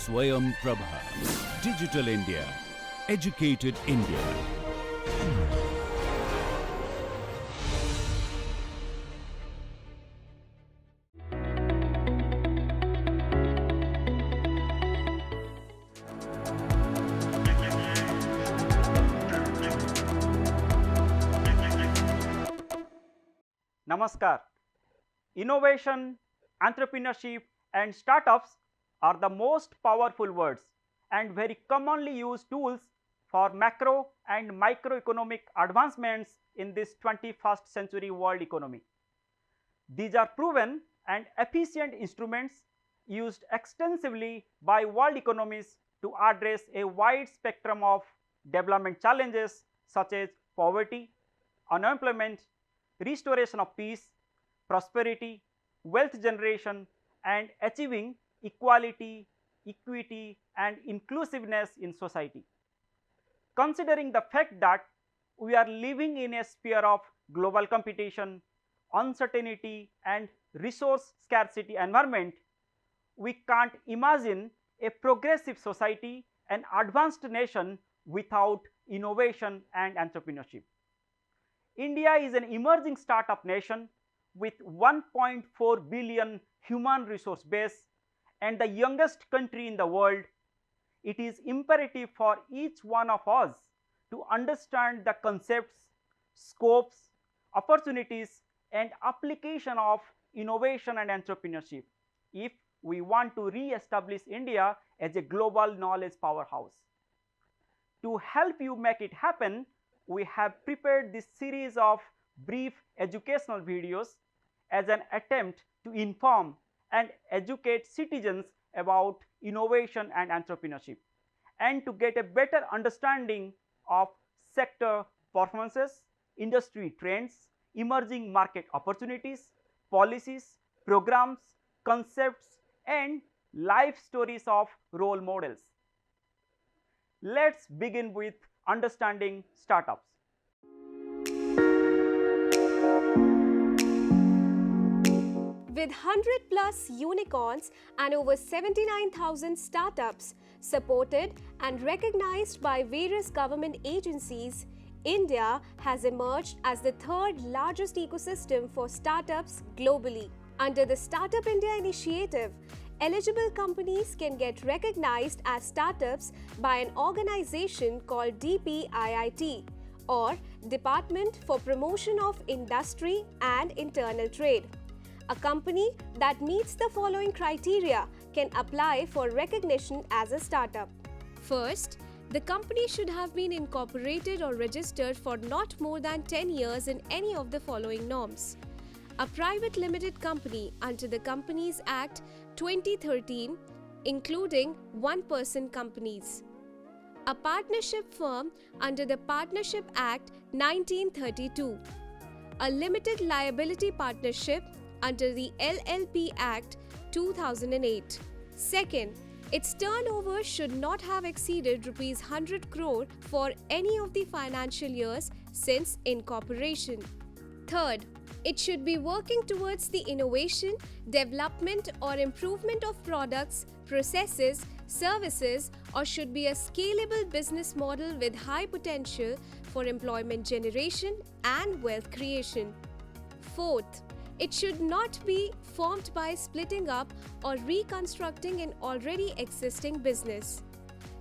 Swayam Prabha. Digital India. Educated India. Namaskar. Innovation, entrepreneurship and startups are the most powerful words and very commonly used tools for macro and microeconomic advancements in this 21st century world economy. These are proven and efficient instruments used extensively by world economies to address a wide spectrum of development challenges such as poverty, unemployment, restoration of peace, prosperity, wealth generation and achieving equality, equity and inclusiveness in society. Considering the fact that we are living in a sphere of global competition, uncertainty and resource scarcity environment, we can't imagine a progressive society and advanced nation without innovation and entrepreneurship. India is an emerging startup nation with 1.4 billion human resource base and the youngest country in the world. It is imperative for each one of us to understand the concepts, scopes, opportunities and application of innovation and entrepreneurship if we want to re-establish India as a global knowledge powerhouse. To help you make it happen, we have prepared this series of brief educational videos as an attempt to inform and educate citizens about innovation and entrepreneurship and to get a better understanding of sector performances, industry trends, emerging market opportunities, policies, programs, concepts and life stories of role models. Let's begin with understanding startups. With 100 plus unicorns and over 79,000 startups supported and recognized by various government agencies, India has emerged as the third largest ecosystem for startups globally. Under the Startup India initiative, eligible companies can get recognized as startups by an organization called DPIIT or Department for Promotion of Industry and Internal Trade. A company that meets the following criteria can apply for recognition as a startup. First, the company should have been incorporated or registered for not more than 10 years in any of the following norms. A private limited company under the Companies Act 2013, including one-person companies. A partnership firm under the Partnership Act 1932. A limited liability partnership under the LLP Act 2008. Second, its turnover should not have exceeded Rs 100 crore for any of the financial years since incorporation. Third, it should be working towards the innovation, development or improvement of products, processes, services or should be a scalable business model with high potential for employment generation and wealth creation. Fourth, it should not be formed by splitting up or reconstructing an already existing business.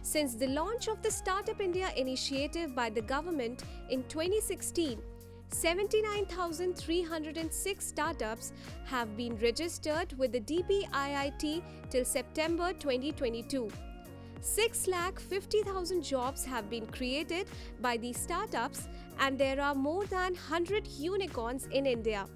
Since the launch of the Startup India initiative by the government in 2016, 79,306 startups have been registered with the DPIIT till September 2022. 6,50,000 jobs have been created by these startups and there are more than 100 unicorns in India.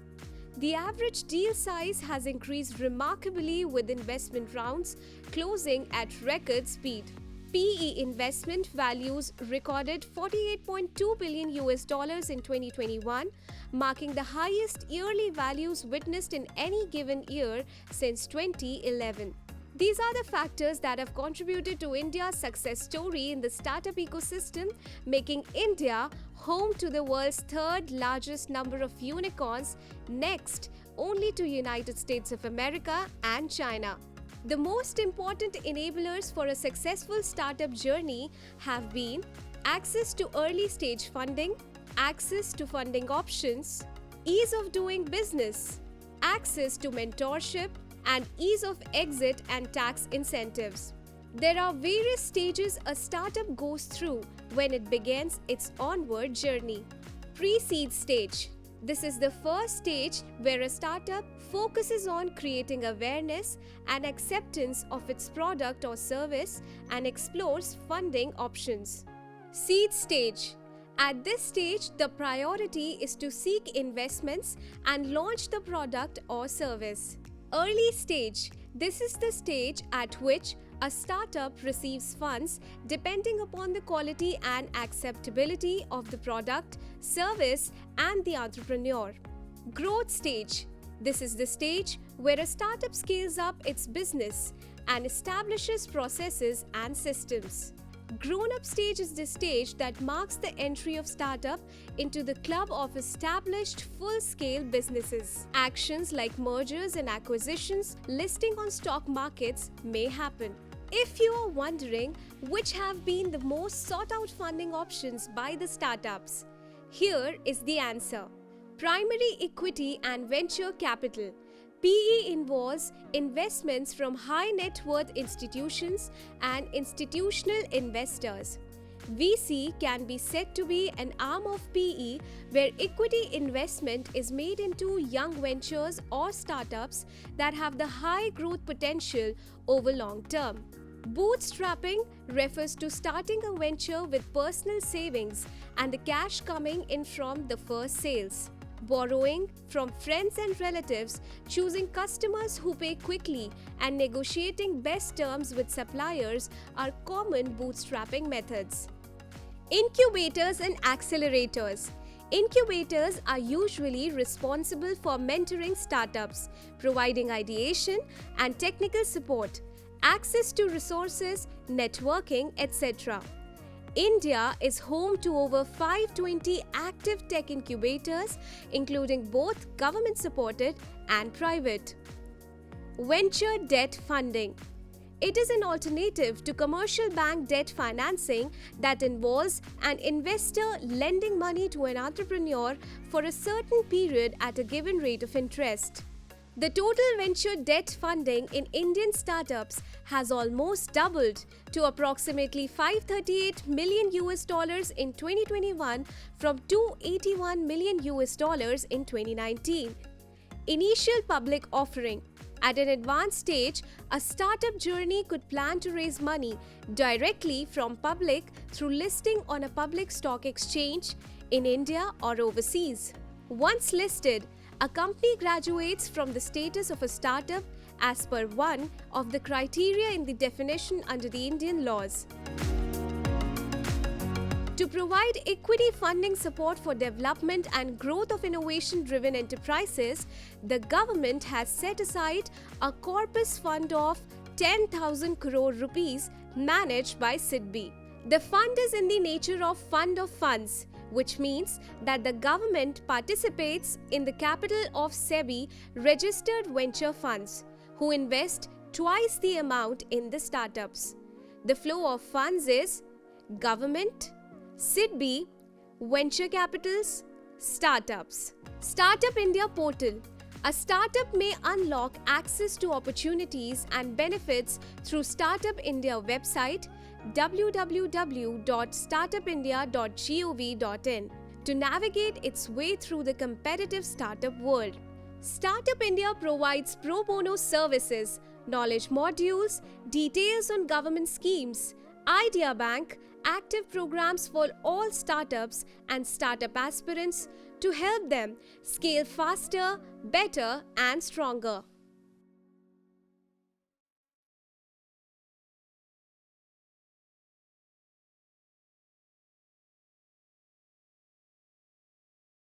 The average deal size has increased remarkably with investment rounds closing at record speed. PE investment values recorded $48.2 billion in 2021, marking the highest yearly values witnessed in any given year since 2011. These are the factors that have contributed to India's success story in the startup ecosystem, making India home to the world's third largest number of unicorns, next only to United States of America and China. The most important enablers for a successful startup journey have been access to early stage funding, access to funding options, ease of doing business, access to mentorship, and ease of exit and tax incentives. There are various stages a startup goes through when it begins its onward journey. Pre-seed stage. This is the first stage where a startup focuses on creating awareness and acceptance of its product or service and explores funding options. Seed stage. At this stage, the priority is to seek investments and launch the product or service. Early stage. This is the stage at which a startup receives funds depending upon the quality and acceptability of the product, service, and the entrepreneur. Growth stage. This is the stage where a startup scales up its business and establishes processes and systems. Grown-up stage is the stage that marks the entry of startup into the club of established full-scale businesses. Actions like mergers and acquisitions, listing on stock markets may happen. If you are wondering which have been the most sought-out funding options by the startups, here is the answer. Primary equity and venture capital. PE involves investments from high net worth institutions and institutional investors. VC can be said to be an arm of PE where equity investment is made into young ventures or startups that have the high growth potential over long term. Bootstrapping refers to starting a venture with personal savings and the cash coming in from the first sales. Borrowing from friends and relatives, choosing customers who pay quickly, and negotiating best terms with suppliers are common bootstrapping methods. Incubators and accelerators. Incubators are usually responsible for mentoring startups, providing ideation and technical support, access to resources, networking, etc. India is home to over 520 active tech incubators, including both government-supported and private. Venture debt funding. It is an alternative to commercial bank debt financing that involves an investor lending money to an entrepreneur for a certain period at a given rate of interest. The total venture debt funding in Indian startups has almost doubled to approximately $538 million in 2021 from $281 million in 2019. Initial public offering. At an advanced stage, a startup journey could plan to raise money directly from public through listing on a public stock exchange in India or overseas. Once listed, a company graduates from the status of a startup as per one of the criteria in the definition under the Indian laws. To provide equity funding support for development and growth of innovation-driven enterprises, the government has set aside a corpus fund of 10,000 crore rupees managed by SIDBI. The fund is in the nature of fund of funds, which means that the government participates in the capital of SEBI registered venture funds, who invest twice the amount in the startups. The flow of funds is government, SIDBI, venture capitals, startups. Startup India portal. A startup may unlock access to opportunities and benefits through Startup India website www.startupindia.gov.in to navigate its way through the competitive startup world. Startup India provides pro bono services, knowledge modules, details on government schemes, idea bank, active programs for all startups and startup aspirants to help them scale faster, better, and stronger.